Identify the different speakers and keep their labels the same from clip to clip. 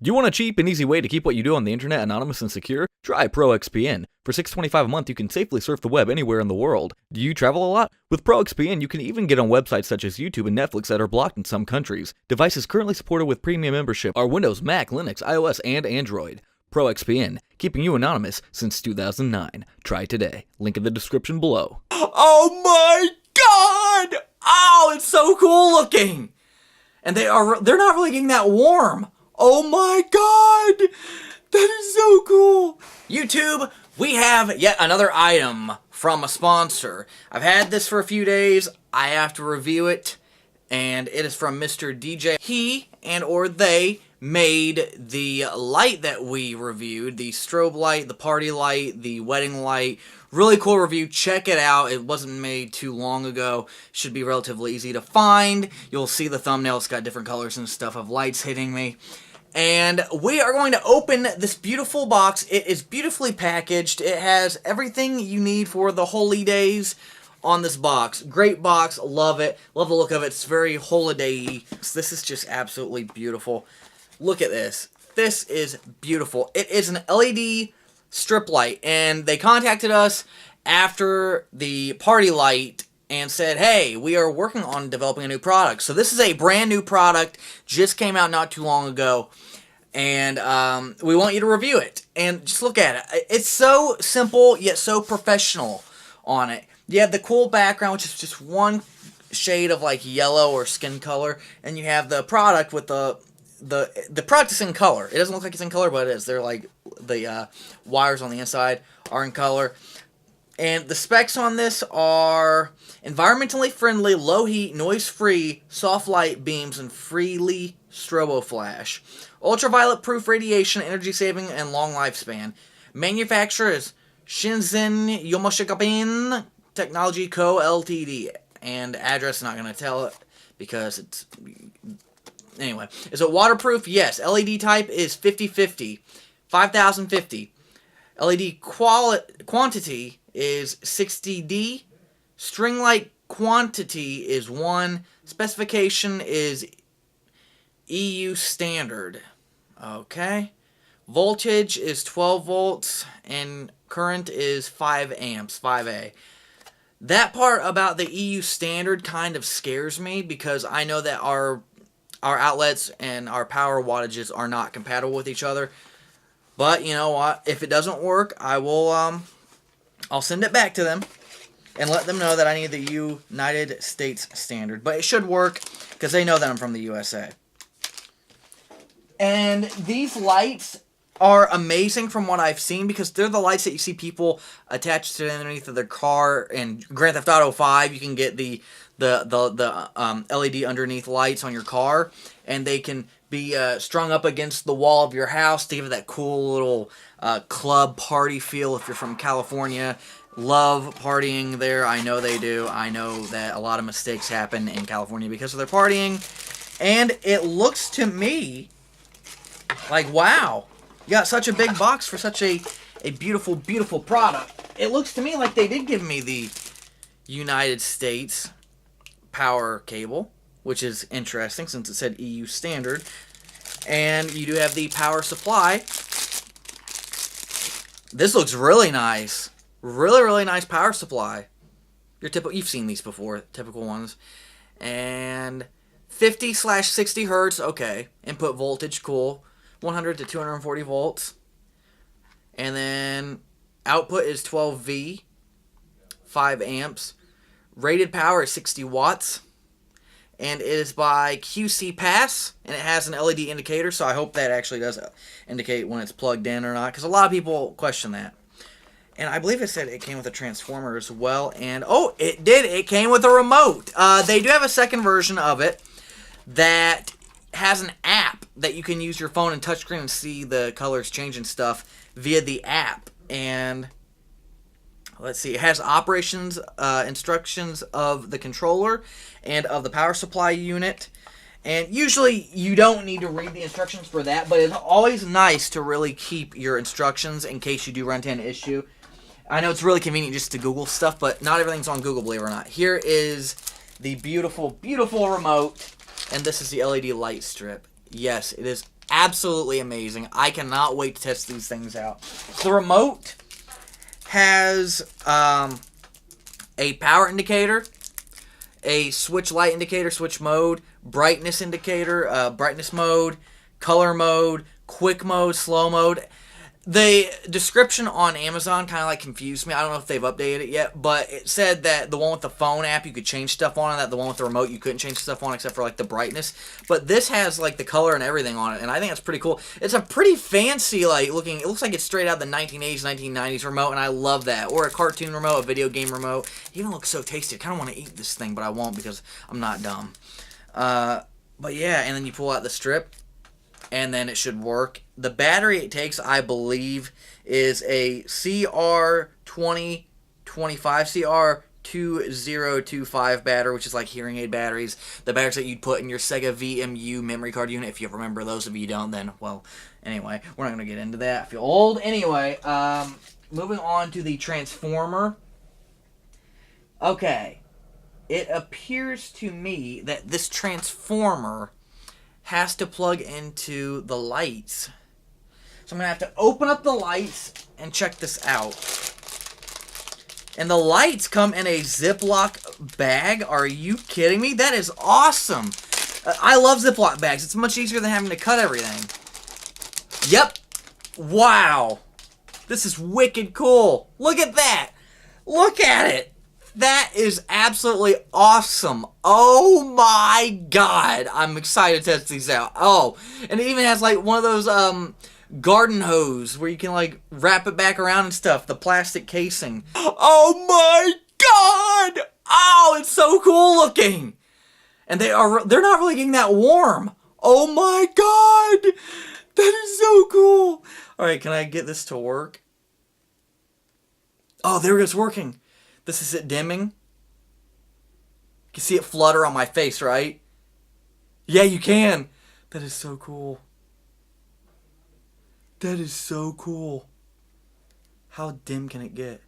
Speaker 1: Do you want a cheap and easy way to keep what you do on the internet anonymous and secure? Try ProXPN. For $6.25 a month, you can safely surf the web anywhere in the world. Do you travel a lot? With ProXPN, you can even get on websites such as YouTube and Netflix that are blocked in some countries. Devices currently supported with premium membership are Windows, Mac, Linux, iOS, and Android. ProXPN, keeping you anonymous since 2009. Try today. Link in the description below.
Speaker 2: Oh my god! Oh, it's so cool looking! And they're not really getting that warm. Oh my god! That is so cool! YouTube, we have yet another item from a sponsor. I've had this for a few days. I have to review it. And it is from Mr.DJ. He and or they made the light that we reviewed. The strobe light, the party light, the wedding light. Really cool review. Check it out. It wasn't made too long ago. Should be relatively easy to find. You'll see the thumbnail. It's got different colors and stuff of lights hitting me. And we are going to open this beautiful box. It is beautifully packaged. It has everything you need for the holy days on this box. Great box. Love it. Love the look of it. It's very holiday-y. This is just absolutely beautiful. Look at this. This is beautiful. It is an LED strip light. And they contacted us after the party light and said, hey, we are working on developing a new product. So this is a brand new product, just came out not too long ago, and we want you to review it. And just look at it. It's so simple, yet so professional on it. You have the cool background, which is just one shade of like yellow or skin color, and you have the product with the product is in color. It doesn't look like it's in color, but it is. They're like, the wires on the inside are in color. And the specs on this are environmentally friendly, low heat, noise-free, soft light beams, and freely strobo flash. Ultraviolet proof radiation, energy saving, and long lifespan. Manufacturer is Shenzhen Yomoshikapin Technology Co. Ltd. And address, not going to tell it because it's... Anyway, is it waterproof? Yes. LED type is 5050. 5050. LED quantity is 60D. String light quantity is 1. Specification is EU standard. Okay. Voltage is 12 volts and current is 5 amps, 5A. That part about the EU standard kind of scares me because I know that our outlets and our power wattages are not compatible with each other. But you know what? If it doesn't work, I will I'll send it back to them and let them know that I need the United States standard. But it should work because they know that I'm from the USA. And these lights are amazing from what I've seen because they're the lights that you see people attached to underneath of their car. In Grand Theft Auto 5, you can get the LED underneath lights on your car, and they can be strung up against the wall of your house to give it that cool little club party feel if you're from California. Love partying there. I know they do. I know that a lot of mistakes happen in California because of their partying. And it looks to me like, wow, you got such a big box for such a beautiful, beautiful product. It looks to me like they did give me the United States power cable, which is interesting since it said EU standard. And you do have the power supply. This looks really nice. Really, really nice power supply. You've seen these before, typical ones. And 50/60 hertz, okay. Input voltage, cool. 100 to 240 volts. And then output is 12V, 5 amps. Rated power is 60 watts. And it is by QC Pass, and it has an LED indicator, so I hope that actually does indicate when it's plugged in or not, because a lot of people question that. And I believe it said it came with a transformer as well, and oh, it did, it came with a remote. They do have a second version of it that has an app that you can use your phone and touchscreen and see the colors change and stuff via the app. And let's see, it has operations instructions of the controller and of the power supply unit. And usually you don't need to read the instructions for that, but it's always nice to really keep your instructions in case you do run into an issue. I know it's really convenient just to Google stuff, but not everything's on Google, believe it or not. Here is the beautiful, beautiful remote, and this is the LED light strip. Yes, it is absolutely amazing. I cannot wait to test these things out. The remote has a power indicator, a switch light indicator, switch mode, brightness indicator, brightness mode, color mode, quick mode, slow mode. The description on Amazon kind of like confused me. I don't know if they've updated it yet, but it said that the one with the phone app you could change stuff on, and that the one with the remote you couldn't change stuff on except for like the brightness. But this has like the color and everything on it, and I think that's pretty cool. It's a pretty fancy like looking. It looks like it's straight out of the 1980s, 1990s remote, and I love that. Or a cartoon remote, a video game remote. It even looks so tasty. I kind of want to eat this thing, but I won't because I'm not dumb. But yeah, and then you pull out the strip, and then it should work. The battery it takes, I believe, is a CR2025, CR2025 battery, which is like hearing aid batteries. The batteries that you'd put in your Sega VMU memory card unit. If you remember those, if you don't, then, well, anyway, we're not going to get into that. I feel old. Anyway, moving on to the transformer. Okay. It appears to me that this transformer has to plug into the lights. So I'm going to have to open up the lights and check this out. And the lights come in a Ziploc bag. Are you kidding me? That is awesome. I love Ziploc bags. It's much easier than having to cut everything. Yep. Wow. This is wicked cool. Look at that. Look at it. That is absolutely awesome. Oh my god. I'm excited to test these out. Oh, and it even has like one of those garden hose where you can like wrap it back around and stuff. The plastic casing. Oh my god. Oh, it's so cool looking. And they're not really getting that warm. Oh my god. That is so cool. All right, can I get this to work? Oh, there it is working. This is it dimming. You can see it flutter on my face, right? Yeah, you can. That is so cool. That is so cool. How dim can it get?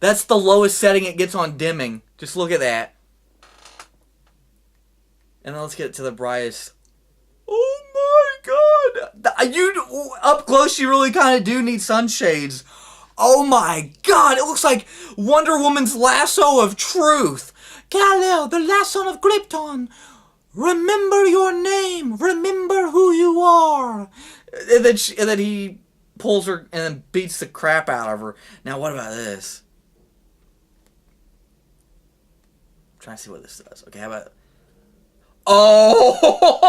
Speaker 2: That's the lowest setting it gets on dimming. Just look at that. And then let's get it to the brightest. Oh my god. You up close, you really kind of do need sunshades. Oh my god, it looks like Wonder Woman's lasso of truth. Kal-El, the lasso of Krypton. Remember your name. Remember who you are. And then he pulls her and then beats the crap out of her. Now, what about this? I'm trying to see what this does. Okay, how about... Oh!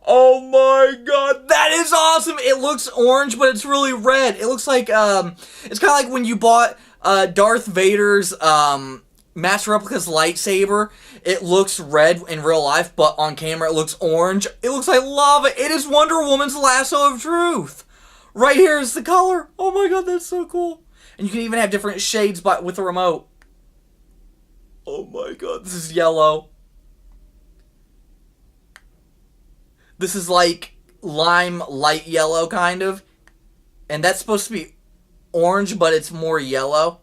Speaker 2: Oh my god, that is awesome! It looks orange, but it's really red. It looks like, it's kind of like when you bought Darth Vader's Master Replica's lightsaber. It looks red in real life, but on camera it looks orange. It looks like lava. It is Wonder Woman's lasso of truth. Right here is the color. Oh my god, that's so cool. And you can even have different shades with the remote. Oh my god, this is yellow. This is like lime light yellow, kind of. And that's supposed to be orange, but it's more yellow.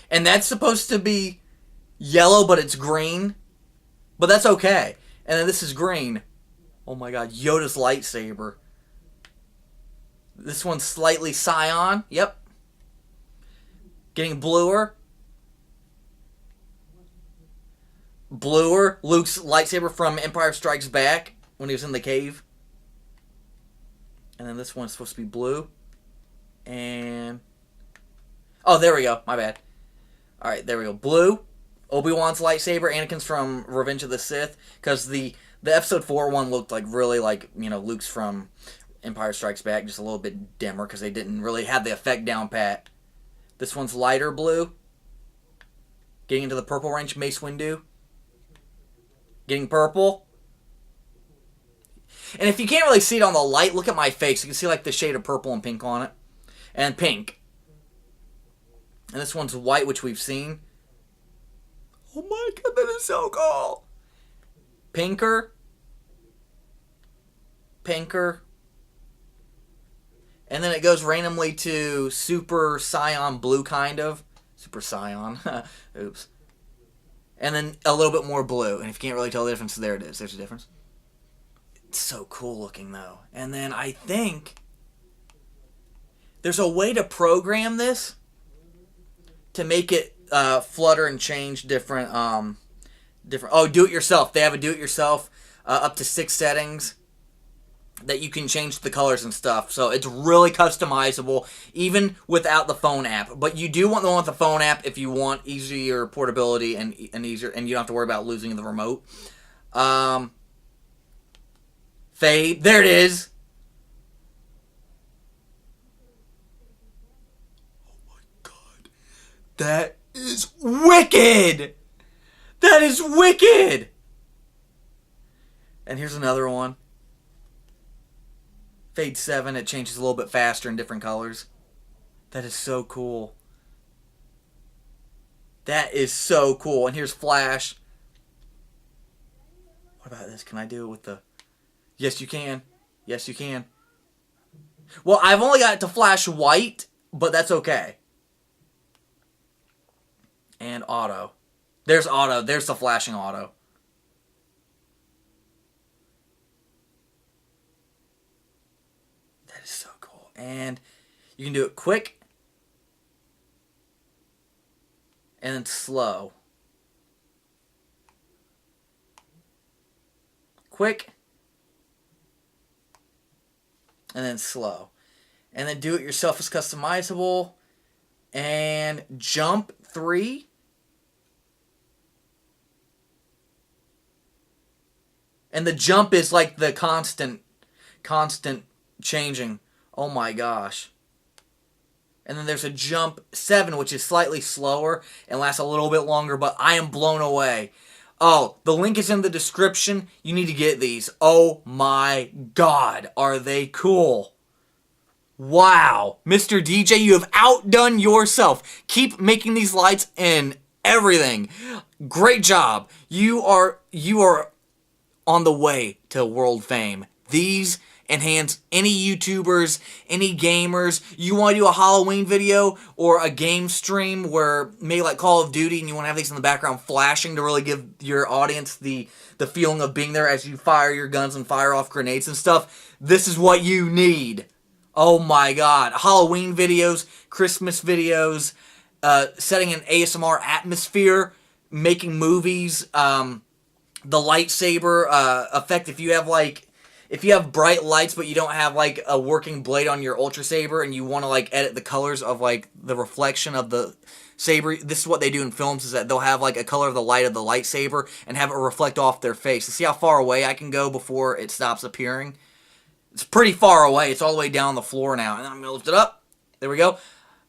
Speaker 2: And that's supposed to be yellow, but it's green. But that's okay. And then this is green. Oh my god, Yoda's lightsaber. This one's slightly cyan. Yep. Getting bluer. Bluer. Luke's lightsaber from Empire Strikes Back when he was in the cave. And then this one's supposed to be blue. And... oh, there we go. My bad. Alright, there we go. Blue. Obi-Wan's lightsaber. Anakin's from Revenge of the Sith. Because the Episode 4 one looked like really like, you know, Luke's from Empire Strikes Back. Just a little bit dimmer because they didn't really have the effect down pat. This one's lighter blue. Getting into the purple range. Mace Windu. Getting purple. And if you can't really see it on the light, look at my face. You can see like the shade of purple and pink on it. And pink. And this one's white, which we've seen. Oh my god, that is so cool. Pinker. Pinker. And then it goes randomly to Super Cyan Blue, kind of. Super Cyan. Oops. And then a little bit more blue. And if you can't really tell the difference, there it is. There's a difference. It's so cool looking though. And then I think there's a way to program this to make it flutter and change different do it yourself. They have a do it yourself up to 6 settings that you can change the colors and stuff. So it's really customizable even without the phone app. But you do want the one with the phone app if you want easier portability and easier, and you don't have to worry about losing the remote. Fade. There it is. Oh my god. That is wicked. That is wicked. And here's another one. Fade 7, it changes a little bit faster in different colors. That is so cool. That is so cool. And here's flash. What about this? Can I do it with the... Yes, you can. Yes, you can. Well, I've only got it to flash white, but that's okay. And auto. There's auto. There's the flashing auto. That is so cool. And you can do it quick and then slow. Quick and then slow. And then do it yourself is customizable. And jump 3. And the jump is like the constant changing. Oh my gosh. And then there's a jump 7, which is slightly slower and lasts a little bit longer, but I am blown away. Oh, the link is in the description. You need to get these. Oh my god, are they cool. Wow. Mr. DJ, you have outdone yourself. Keep making these lights and everything. Great job. You are on the way to world fame. These enhance any YouTubers, any gamers. You want to do a Halloween video or a game stream where maybe like Call of Duty and you want to have these in the background flashing to really give your audience the feeling of being there as you fire your guns and fire off grenades and stuff. This is what you need. Oh my god. Halloween videos, Christmas videos, setting an ASMR atmosphere, making movies, the lightsaber effect. If you have bright lights but you don't have like a working blade on your ultra saber and you want to like edit the colors of like the reflection of the saber, this is what they do in films, is that they'll have like a color of the light of the lightsaber and have it reflect off their face. See how far away I can go before it stops appearing? It's pretty far away. It's all the way down the floor now. And I'm gonna lift it up. There we go.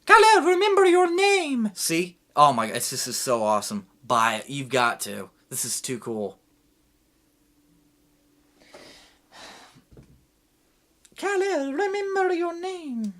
Speaker 2: Khaled, remember your name. See? Oh my god, this is so awesome. Buy it. You've got to. This is too cool. Khaled, remember your name.